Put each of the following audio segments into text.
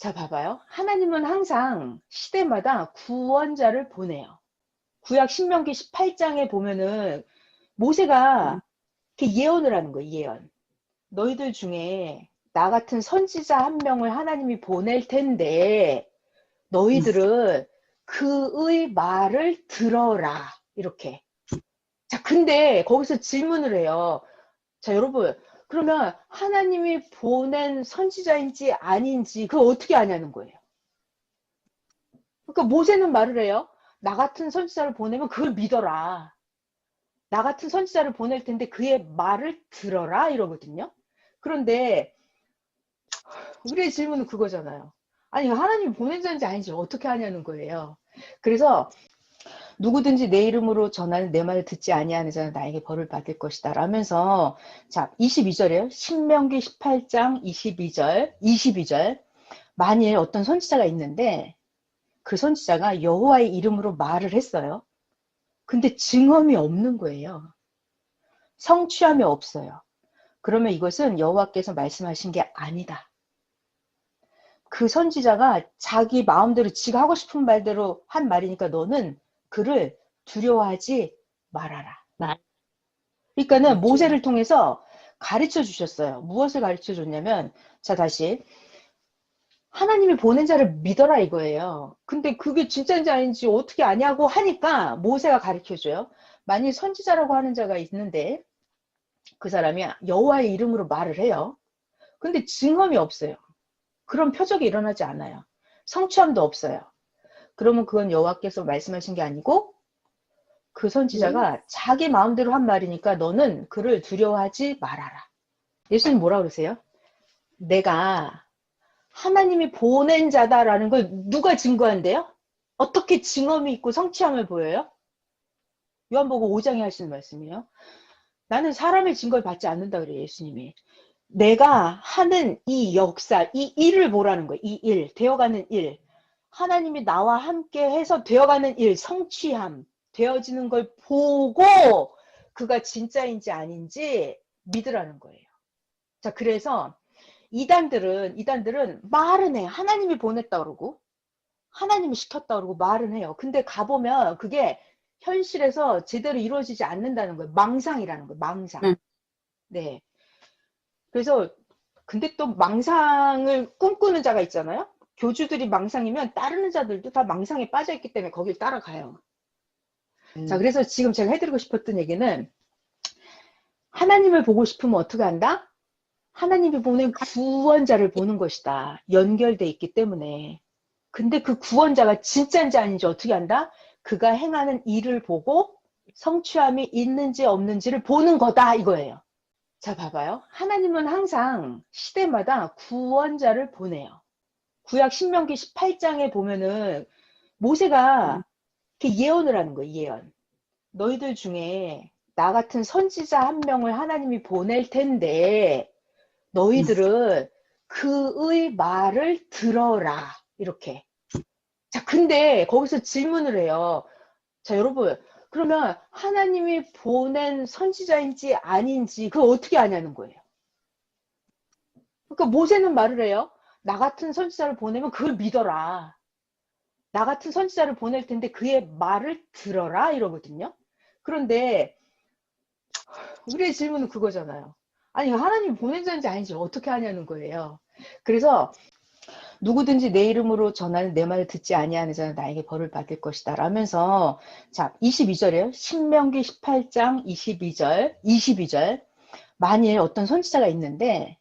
자, 봐봐요. 하나님은 항상 시대마다 구원자를 보내요. 구약 신명기 18장에 보면은 모세가 이렇게 예언을 하는 거예요, 예언. 너희들 중에 나 같은 선지자 한 명을 하나님이 보낼 텐데 너희들은 그의 말을 들어라. 이렇게. 자, 근데 거기서 질문을 해요. 자, 여러분, 그러면 하나님이 보낸 선지자인지 아닌지 그걸 어떻게 아냐는 거예요. 그러니까 모세는 말을 해요. 나 같은 선지자를 보내면 그걸 믿어라. 나 같은 선지자를 보낼 텐데 그의 말을 들어라 이러거든요. 그런데 우리의 질문은 그거잖아요. 아니, 하나님이 보낸 자인지 아닌지 어떻게 하냐는 거예요. 그래서 누구든지 내 이름으로 전하는 내 말을 듣지 아니하는 자는 나에게 벌을 받을 것이다 라면서, 자, 22절이에요. 신명기 18장 22절. 만일 어떤 선지자가 있는데 그 선지자가 여호와의 이름으로 말을 했어요. 근데 증언이 없는 거예요. 성취함이 없어요. 그러면 이것은 여호와께서 말씀하신 게 아니다. 그 선지자가 자기 마음대로 지가 하고 싶은 말대로 한 말이니까 너는 그를 두려워하지 말아라. 그러니까는 모세를 통해서 가르쳐 주셨어요. 무엇을 가르쳐 줬냐면, 자, 다시. 하나님이 보낸 자를 믿어라 이거예요. 근데 그게 진짜인지 아닌지 어떻게 아냐고 하니까 모세가 가르쳐 줘요. 만일 선지자라고 하는 자가 있는데 그 사람이 여호와의 이름으로 말을 해요. 근데 증언이 없어요. 그런 표적이 일어나지 않아요. 성취함도 없어요. 그러면 그건 여호와께서 말씀하신 게 아니고 그 선지자가 자기 마음대로 한 말이니까 너는 그를 두려워하지 말아라. 예수님 뭐라 그러세요? 내가 하나님이 보낸 자다라는 걸 누가 증거한대요? 어떻게 증언이 있고 성취함을 보여요? 요한복음 5장에 하시는 말씀이에요. 나는 사람의 증거를 받지 않는다 그래요, 예수님이. 내가 하는 이 역사, 이 일을 보라는 거예요. 이 일, 되어가는 일. 하나님이 나와 함께 해서 되어가는 일, 성취함, 되어지는 걸 보고 그가 진짜인지 아닌지 믿으라는 거예요. 자, 그래서 이단들은 말은 해. 하나님이 보냈다 그러고 하나님이 시켰다 그러고 말은 해요. 근데 가보면 그게 현실에서 제대로 이루어지지 않는다는 거예요. 망상이라는 거예요. 망상. 네. 그래서 근데 또 망상을 꿈꾸는 자가 있잖아요. 교주들이 망상이면 따르는 자들도 다 망상에 빠져있기 때문에 거길 따라가요. 자, 그래서 지금 제가 해드리고 싶었던 얘기는 하나님을 보고 싶으면 어떻게 한다? 하나님이 보낸 구원자를 보는 것이다. 연결돼 있기 때문에. 근데 그 구원자가 진짜인지 아닌지 어떻게 한다? 그가 행하는 일을 보고 성취함이 있는지 없는지를 보는 거다 이거예요. 자, 봐봐요. 하나님은 항상 시대마다 구원자를 보내요. 구약 신명기 18장에 보면은 모세가 이렇게 예언을 하는 거예요. 예언. 너희들 중에 나 같은 선지자 한 명을 하나님이 보낼 텐데 너희들은 그의 말을 들어라. 이렇게. 자, 근데 거기서 질문을 해요. 자, 여러분, 그러면 하나님이 보낸 선지자인지 아닌지 그걸 어떻게 아냐는 거예요. 그러니까 모세는 말을 해요. 나 같은 선지자를 보내면 그걸 믿어라. 나 같은 선지자를 보낼 텐데 그의 말을 들어라 이러거든요. 그런데 우리의 질문은 그거잖아요. 아니, 하나님이 보낸 자인지 아닌지 어떻게 하냐는 거예요. 그래서 누구든지 내 이름으로 전하는 내 말을 듣지 아니하는 자는 나에게 벌을 받을 것이다 라면서, 자, 22절이에요. 신명기 18장 22절. 만일 어떤 선지자가 있는데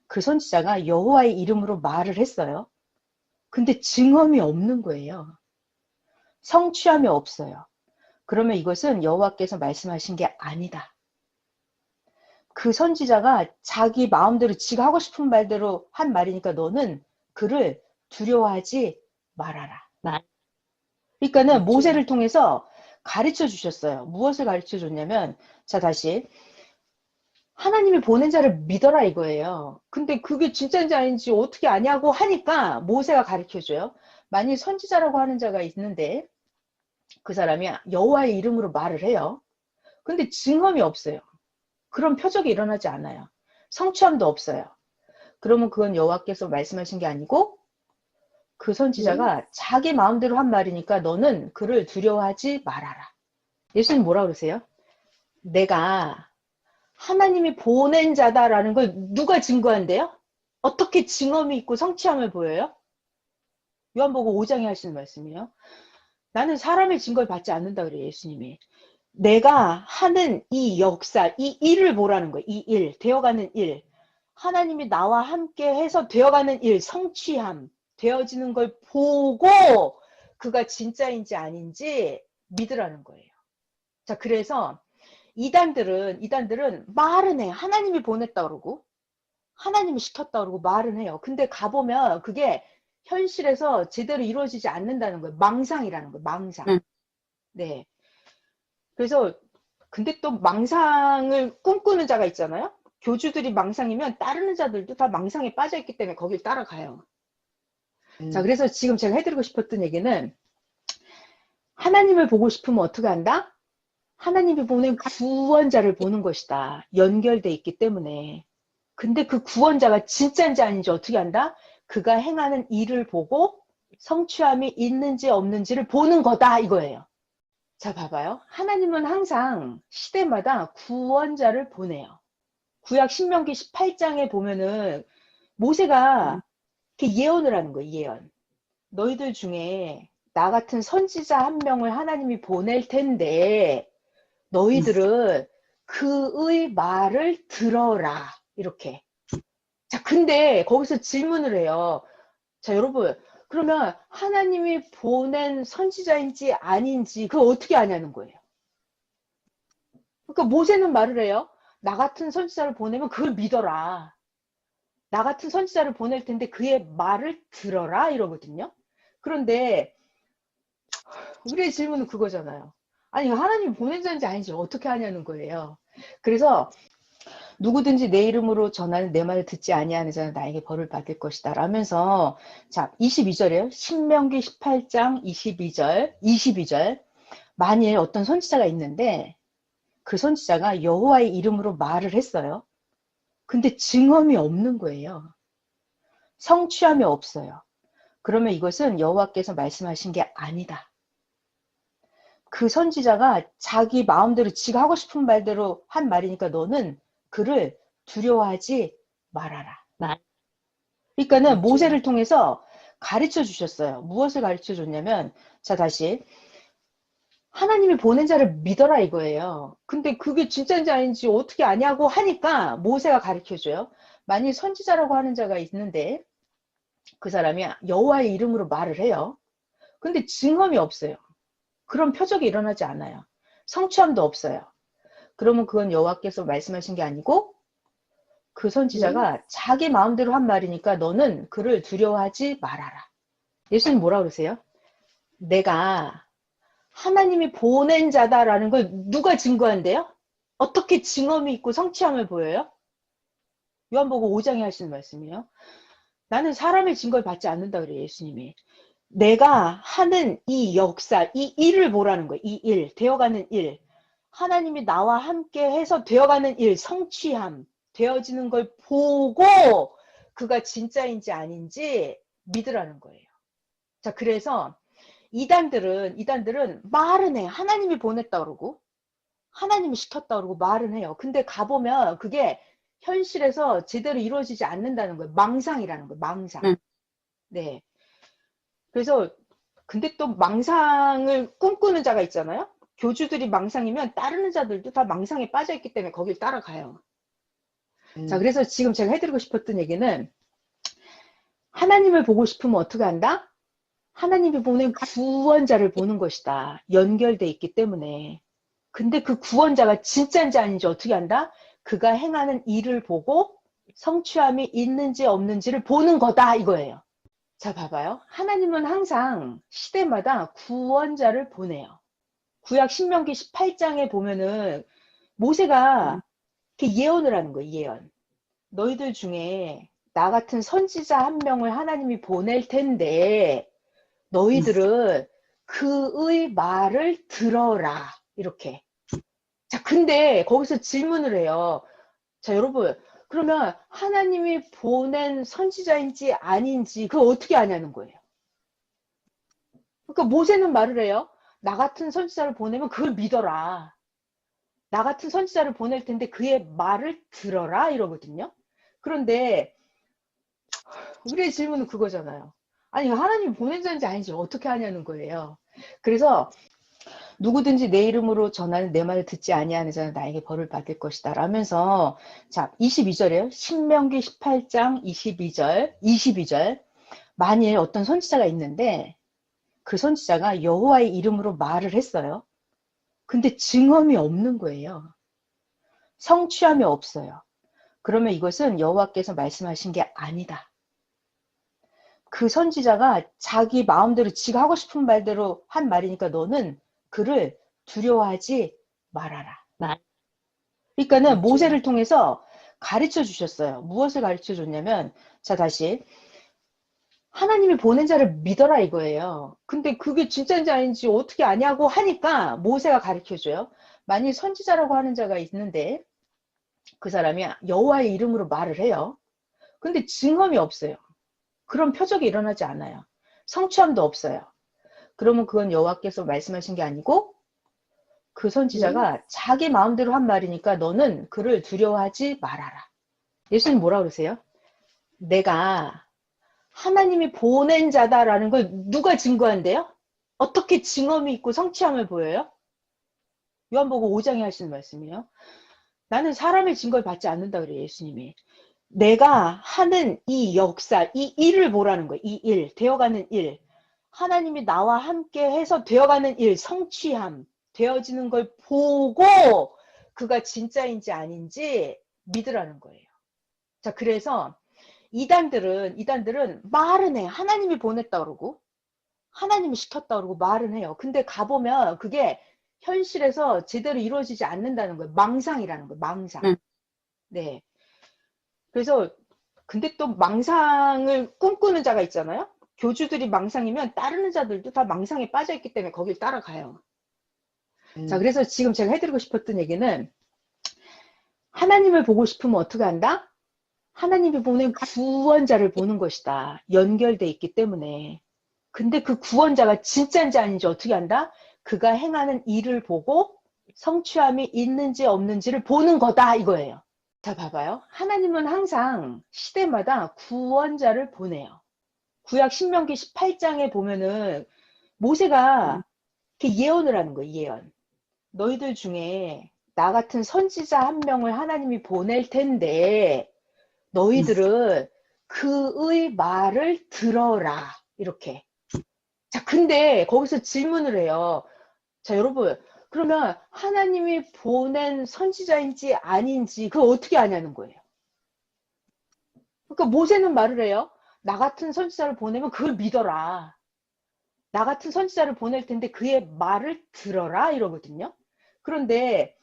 그 선지자가 여호와의 이름으로 말을 했어요. 근데 증언이 없는 거예요. 성취함이 없어요. 그러면 이것은 여호와께서 말씀하신 게 아니다. 그 선지자가 자기 마음대로 지가 하고 싶은 말대로 한 말이니까 너는 그를 두려워하지 말아라. 그러니까는 모세를 통해서 가르쳐 주셨어요. 무엇을 가르쳐 줬냐면, 자, 다시. 하나님이 보낸 자를 믿어라 이거예요. 근데 그게 진짜인지 아닌지 어떻게 아냐고 하니까 모세가 가르쳐 줘요. 만일 선지자라고 하는 자가 있는데 그 사람이 여호와의 이름으로 말을 해요. 근데 증언이 없어요. 그런 표적이 일어나지 않아요. 성취함도 없어요. 그러면 그건 여호와께서 말씀하신 게 아니고 그 네. 선지자가 자기 마음대로 한 말이니까 너는 그를 두려워하지 말아라. 예수님 뭐라 그러세요? 내가 하나님이 보낸 자다라는 걸 누가 증거한대요? 어떻게 증언이 있고 성취함을 보여요? 요한복음 5장에 하시는 말씀이에요. 나는 사람의 증거를 받지 않는다 그래요, 예수님이. 내가 하는 이 역사, 이 일을 보라는 거예요. 이 일, 되어가는 일. 하나님이 나와 함께 해서 되어가는 일, 성취함, 되어지는 걸 보고 그가 진짜인지 아닌지 믿으라는 거예요. 자, 그래서 이단들은 말은 해요. 하나님이 보냈다 그러고, 하나님이 시켰다 그러고 말은 해요. 근데 가보면 그게 현실에서 제대로 이루어지지 않는다는 거예요. 망상이라는 거예요. 망상. 응. 네. 그래서 근데 또 망상을 꿈꾸는 자가 있잖아요. 교주들이 망상이면 따르는 자들도 다 망상에 빠져 있기 때문에 거길 따라가요. 자, 그래서 지금 제가 해드리고 싶었던 얘기는 하나님을 보고 싶으면 어떻게 한다? 하나님이 보낸 구원자를 보는 것이다. 연결돼 있기 때문에. 근데 그 구원자가 진짜인지 아닌지 어떻게 한다? 그가 행하는 일을 보고 성취함이 있는지 없는지를 보는 거다 이거예요. 자, 봐봐요. 하나님은 항상 시대마다 구원자를 보내요. 구약 신명기 18장에 보면은 모세가 이렇게 예언을 하는 거예요. 예언. 너희들 중에 나 같은 선지자 한 명을 하나님이 보낼 텐데 너희들은 그의 말을 들어라. 이렇게. 자, 근데 거기서 질문을 해요. 자, 여러분. 그러면 하나님이 보낸 선지자인지 아닌지 그걸 어떻게 아냐는 거예요. 그러니까 모세는 말을 해요. 나 같은 선지자를 보내면 그걸 믿어라. 나 같은 선지자를 보낼 텐데 그의 말을 들어라 이러거든요. 그런데 우리의 질문은 그거잖아요. 아니 하나님이 보낸 자인지 아닌지 어떻게 하냐는 거예요. 그래서 누구든지 내 이름으로 전하는 내 말을 듣지 아니하는 자는 나에게 벌을 받을 것이다 라면서 자 22절이에요. 신명기 18장 22절 만일 어떤 선지자가 있는데 그 선지자가 여호와의 이름으로 말을 했어요. 근데 증언이 없는 거예요. 성취함이 없어요. 그러면 이것은 여호와께서 말씀하신 게 아니다. 그 선지자가 자기 마음대로 지가 하고 싶은 말대로 한 말이니까 너는 그를 두려워하지 말아라. 그러니까는 그렇죠. 모세를 통해서 가르쳐 주셨어요. 무엇을 가르쳐 줬냐면 자 다시 하나님이 보낸 자를 믿어라 이거예요. 근데 그게 진짜인지 아닌지 어떻게 아냐고 하니까 모세가 가르쳐 줘요. 만일 선지자라고 하는 자가 있는데 그 사람이 여호와의 이름으로 말을 해요. 근데 증언이 없어요. 그런 표적이 일어나지 않아요. 성취함도 없어요. 그러면 그건 여호와께서 말씀하신 게 아니고 그 네. 선지자가 자기 마음대로 한 말이니까 너는 그를 두려워하지 말아라. 예수님 뭐라 그러세요? 내가 하나님이 보낸 자다라는 걸 누가 증거한대요? 어떻게 증언이 있고 성취함을 보여요? 요한복음 5장에 하시는 말씀이에요. 나는 사람의 증거를 받지 않는다 그래요, 예수님이. 내가 하는 이 역사, 이 일을 보라는 거예요. 이 일, 되어가는 일. 하나님이 나와 함께 해서 되어가는 일, 성취함, 되어지는 걸 보고 그가 진짜인지 아닌지 믿으라는 거예요. 자, 그래서 이단들은 말은 해요. 하나님이 보냈다 그러고 하나님이 시켰다 그러고 말은 해요. 근데 가보면 그게 현실에서 제대로 이루어지지 않는다는 거예요. 망상이라는 거예요. 망상. 응. 네. 그래서 근데 또 망상을 꿈꾸는 자가 있잖아요. 교주들이 망상이면 따르는 자들도 다 망상에 빠져 있기 때문에 거길 따라가요. 자, 그래서 지금 제가 해드리고 싶었던 얘기는 하나님을 보고 싶으면 어떻게 한다? 하나님이 보낸 구원자를 보는 것이다. 연결돼 있기 때문에. 근데 그 구원자가 진짜인지 아닌지 어떻게 한다? 그가 행하는 일을 보고 성취함이 있는지 없는지를 보는 거다 이거예요. 자, 봐봐요. 하나님은 항상 시대마다 구원자를 보내요. 구약 신명기 18장에 보면은 모세가 이렇게 예언을 하는 거예요. 예언. 너희들 중에 나 같은 선지자 한 명을 하나님이 보낼 텐데 너희들은 그의 말을 들어라. 이렇게. 자, 근데 거기서 질문을 해요. 자, 여러분. 그러면 하나님이 보낸 선지자인지 아닌지 그걸 어떻게 아냐는 거예요. 그러니까 모세는 말을 해요. 나 같은 선지자를 보내면 그걸 믿어라. 나 같은 선지자를 보낼 텐데 그의 말을 들어라 이러거든요. 그런데 우리의 질문은 그거잖아요. 아니 하나님이 보낸 자인지 아닌지 어떻게 하냐는 거예요. 그래서 누구든지 내 이름으로 전하는 내 말을 듣지 아니하는 자는 나에게 벌을 받을 것이다 라면서, 자 22절이에요. 신명기 18장 22절 만일 어떤 선지자가 있는데 그 선지자가 여호와의 이름으로 말을 했어요. 근데 증언이 없는 거예요. 성취함이 없어요. 그러면 이것은 여호와께서 말씀하신 게 아니다. 그 선지자가 자기 마음대로 지가 하고 싶은 말대로 한 말이니까 너는 그를 두려워하지 말아라. 그러니까는 모세를 통해서 가르쳐 주셨어요. 무엇을 가르쳐 줬냐면, 자 다시 하나님이 보낸 자를 믿어라 이거예요. 근데 그게 진짜인지 아닌지 어떻게 아냐고 하니까 모세가 가르쳐 줘요. 만일 선지자라고 하는 자가 있는데 그 사람이 여호와의 이름으로 말을 해요. 근데 증언이 없어요. 그런 표적이 일어나지 않아요. 성취함도 없어요. 그러면 그건 여호와께서 말씀하신 게 아니고 그 선지자가 자기 마음대로 한 말이니까 너는 그를 두려워하지 말아라. 예수님 뭐라 그러세요? 내가 하나님이 보낸 자다라는 걸 누가 증거한대요? 어떻게 증언이 있고 성취함을 보여요? 요한복음 5장에 하시는 말씀이에요. 나는 사람의 증거를 받지 않는다 그래요, 예수님이. 내가 하는 이 역사, 이 일을 보라는 거예요. 이 일, 되어가는 일. 하나님이 나와 함께 해서 되어가는 일, 성취함, 되어지는 걸 보고 그가 진짜인지 아닌지 믿으라는 거예요. 자, 그래서 이단들은 말은 해. 하나님이 보냈다 그러고 하나님이 시켰다 그러고 말은 해요. 근데 가보면 그게 현실에서 제대로 이루어지지 않는다는 거예요. 망상이라는 거예요. 망상. 네. 그래서 근데 또 망상을 꿈꾸는 자가 있잖아요. 교주들이 망상이면 따르는 자들도 다 망상에 빠져있기 때문에 거길 따라가요. 자, 그래서 지금 제가 해드리고 싶었던 얘기는, 하나님을 보고 싶으면 어떻게 한다? 하나님이 보낸 구원자를 보는 것이다. 연결돼 있기 때문에. 근데 그 구원자가 진짜인지 아닌지 어떻게 한다? 그가 행하는 일을 보고 성취함이 있는지 없는지를 보는 거다 이거예요. 자, 봐봐요. 하나님은 항상 시대마다 구원자를 보내요. 구약 신명기 18장에 보면은 모세가 이렇게 예언을 하는 거예요. 예언. 너희들 중에 나 같은 선지자 한 명을 하나님이 보낼 텐데 너희들은 그의 말을 들어라. 이렇게. 자, 근데 거기서 질문을 해요. 자, 여러분, 그러면 하나님이 보낸 선지자인지 아닌지 그걸 어떻게 아냐는 거예요. 그러니까 모세는 말을 해요. 나 같은 선지자를 보내면 그걸 믿어라. 나 같은 선지자를 보낼 텐데 그의 말을 들어라 이러거든요. 그런데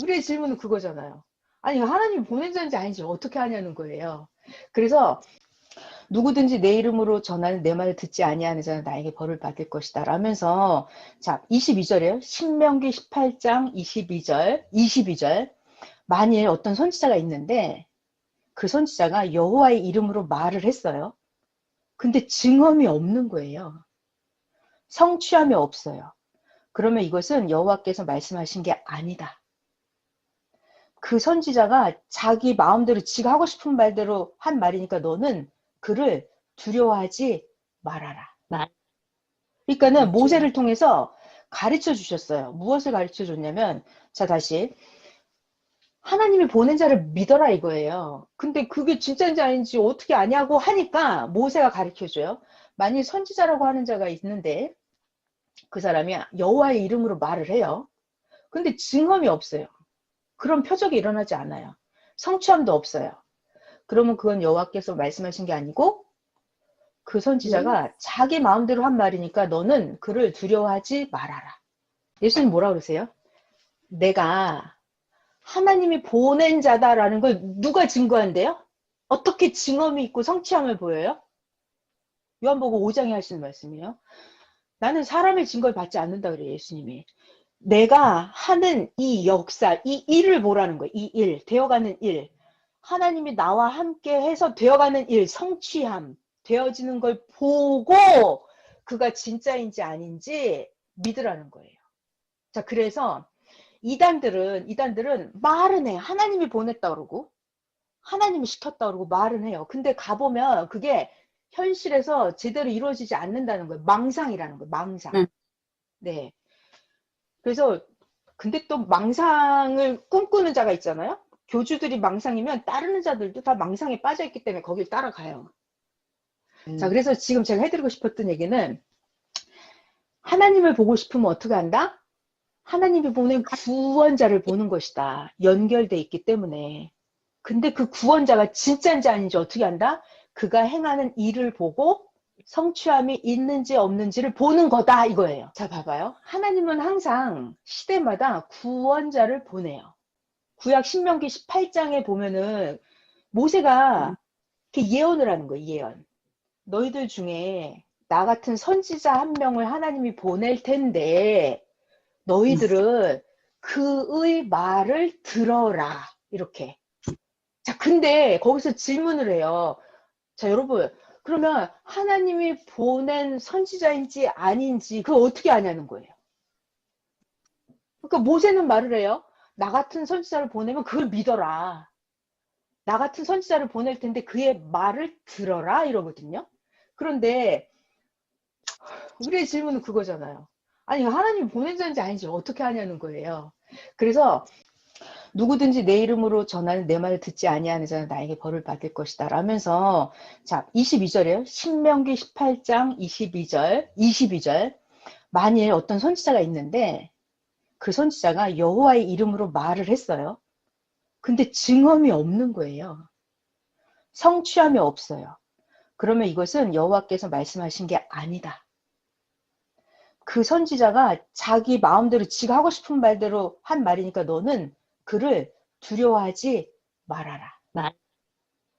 우리의 질문은 그거잖아요. 아니 하나님이 보낸 자인지 아닌지 어떻게 하냐는 거예요. 그래서 누구든지 내 이름으로 전하는 내 말을 듣지 아니하는 자는 나에게 벌을 받을 것이다 라면서, 자 22절이에요. 신명기 18장 22절 만일 어떤 선지자가 있는데 그 선지자가 여호와의 이름으로 말을 했어요. 근데 증언이 없는 거예요. 성취함이 없어요. 그러면 이것은 여호와께서 말씀하신 게 아니다. 그 선지자가 자기 마음대로 지가 하고 싶은 말대로 한 말이니까 너는 그를 두려워하지 말아라. 그러니까는 모세를 통해서 가르쳐 주셨어요. 무엇을 가르쳐 줬냐면, 자 다시 하나님이 보낸 자를 믿어라 이거예요. 근데 그게 진짜인지 아닌지 어떻게 아냐고 하니까 모세가 가르쳐 줘요. 만일 선지자라고 하는 자가 있는데 그 사람이 여호와의 이름으로 말을 해요. 근데 증언이 없어요. 그런 표적이 일어나지 않아요. 성취함도 없어요. 그러면 그건 여호와께서 말씀하신 게 아니고 그 선지자가 자기 마음대로 한 말이니까 너는 그를 두려워하지 말아라. 예수님 뭐라 그러세요? 내가 하나님이 보낸 자다라는 걸 누가 증거한대요? 어떻게 증언이 있고 성취함을 보여요? 요한복음 5장에 하시는 말씀이에요. 나는 사람의 증거를 받지 않는다 그래요, 예수님이. 내가 하는 이 역사, 이 일을 보라는 거예요. 이 일, 되어가는 일. 하나님이 나와 함께 해서 되어가는 일, 성취함, 되어지는 걸 보고 그가 진짜인지 아닌지 믿으라는 거예요. 자, 그래서 이단들은 말은 해. 하나님이 보냈다 그러고 하나님이 시켰다 그러고 말은 해요. 근데 가보면 그게 현실에서 제대로 이루어지지 않는다는 거예요. 망상이라는 거예요. 망상. 네. 그래서 근데 또 망상을 꿈꾸는 자가 있잖아요. 교주들이 망상이면 따르는 자들도 다 망상에 빠져있기 때문에 거길 따라가요. 자, 그래서 지금 제가 해드리고 싶었던 얘기는 하나님을 보고 싶으면 어떻게 한다? 하나님이 보낸 구원자를 보는 것이다. 연결돼 있기 때문에. 근데 그 구원자가 진짜인지 아닌지 어떻게 한다? 그가 행하는 일을 보고 성취함이 있는지 없는지를 보는 거다 이거예요. 자, 봐봐요. 하나님은 항상 시대마다 구원자를 보내요. 구약 신명기 18장에 보면은 모세가 이렇게 예언을 하는 거예요. 예언. 너희들 중에 나 같은 선지자 한 명을 하나님이 보낼 텐데 너희들은 그의 말을 들어라. 이렇게. 자, 근데 거기서 질문을 해요. 자, 여러분, 그러면 하나님이 보낸 선지자인지 아닌지 그걸 어떻게 아냐는 거예요. 그러니까 모세는 말을 해요. 나 같은 선지자를 보내면 그걸 믿어라. 나 같은 선지자를 보낼 텐데 그의 말을 들어라 이러거든요. 그런데 우리의 질문은 그거잖아요. 아니, 하나님이 보낸 자인지 아닌지 어떻게 하냐는 거예요. 그래서 누구든지 내 이름으로 전하는 내 말을 듣지 아니하는 자는 나에게 벌을 받을 것이다 라면서, 자, 22절이에요. 신명기 18장 22절. 만일 어떤 선지자가 있는데 그 선지자가 여호와의 이름으로 말을 했어요. 근데 증언이 없는 거예요. 성취함이 없어요. 그러면 이것은 여호와께서 말씀하신 게 아니다. 그 선지자가 자기 마음대로 지가 하고 싶은 말대로 한 말이니까 너는 그를 두려워하지 말아라.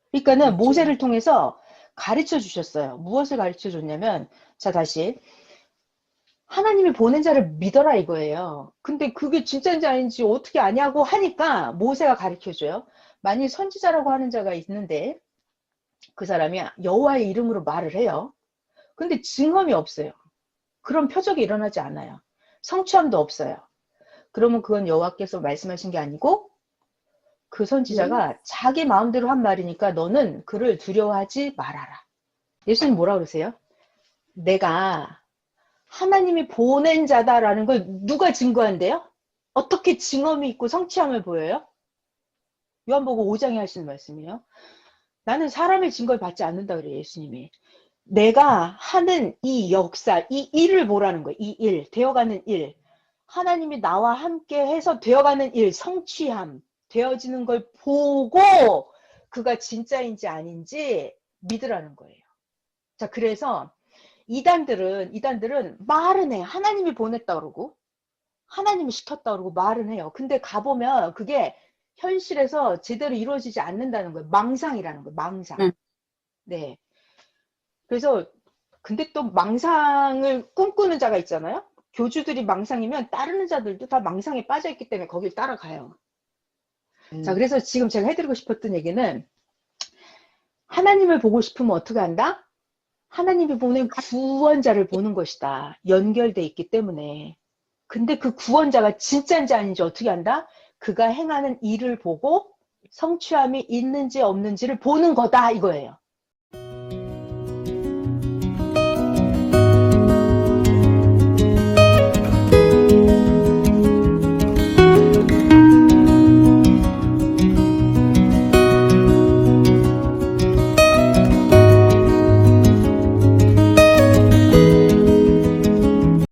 그러니까는 모세를 통해서 가르쳐 주셨어요. 무엇을 가르쳐 줬냐면, 자, 다시 하나님이 보낸 자를 믿어라 이거예요. 근데 그게 진짜인지 아닌지 어떻게 아냐고 하니까 모세가 가르쳐 줘요. 만일 선지자라고 하는 자가 있는데 그 사람이 여호와의 이름으로 말을 해요. 근데 증언이 없어요. 그런 표적이 일어나지 않아요. 성취함도 없어요. 그러면 그건 여호와께서 말씀하신 게 아니고 그 선지자가 자기 마음대로 한 말이니까 너는 그를 두려워하지 말아라. 예수님 뭐라 그러세요? 내가 하나님이 보낸 자다라는 걸 누가 증거한대요? 어떻게 증언이 있고 성취함을 보여요? 요한복음 5장에 하시는 말씀이에요. 나는 사람의 증거를 받지 않는다 그래요, 예수님이. 내가 하는 이 역사, 이 일을 보라는 거예요. 이 일, 되어가는 일. 하나님이 나와 함께 해서 되어가는 일, 성취함, 되어지는 걸 보고 그가 진짜인지 아닌지 믿으라는 거예요. 자, 그래서 이단들은 말은 해. 하나님이 보냈다 그러고 하나님이 시켰다 그러고 말은 해요. 근데 가보면 그게 현실에서 제대로 이루어지지 않는다는 거예요. 망상이라는 거예요. 망상. 네. 그래서 근데 또 망상을 꿈꾸는 자가 있잖아요. 교주들이 망상이면 따르는 자들도 다 망상에 빠져있기 때문에 거길 따라가요. 자, 그래서 지금 제가 해드리고 싶었던 얘기는 하나님을 보고 싶으면 어떻게 한다? 하나님이 보낸 구원자를 보는 것이다. 연결돼 있기 때문에. 근데 그 구원자가 진짜인지 아닌지 어떻게 한다? 그가 행하는 일을 보고 성취함이 있는지 없는지를 보는 거다 이거예요.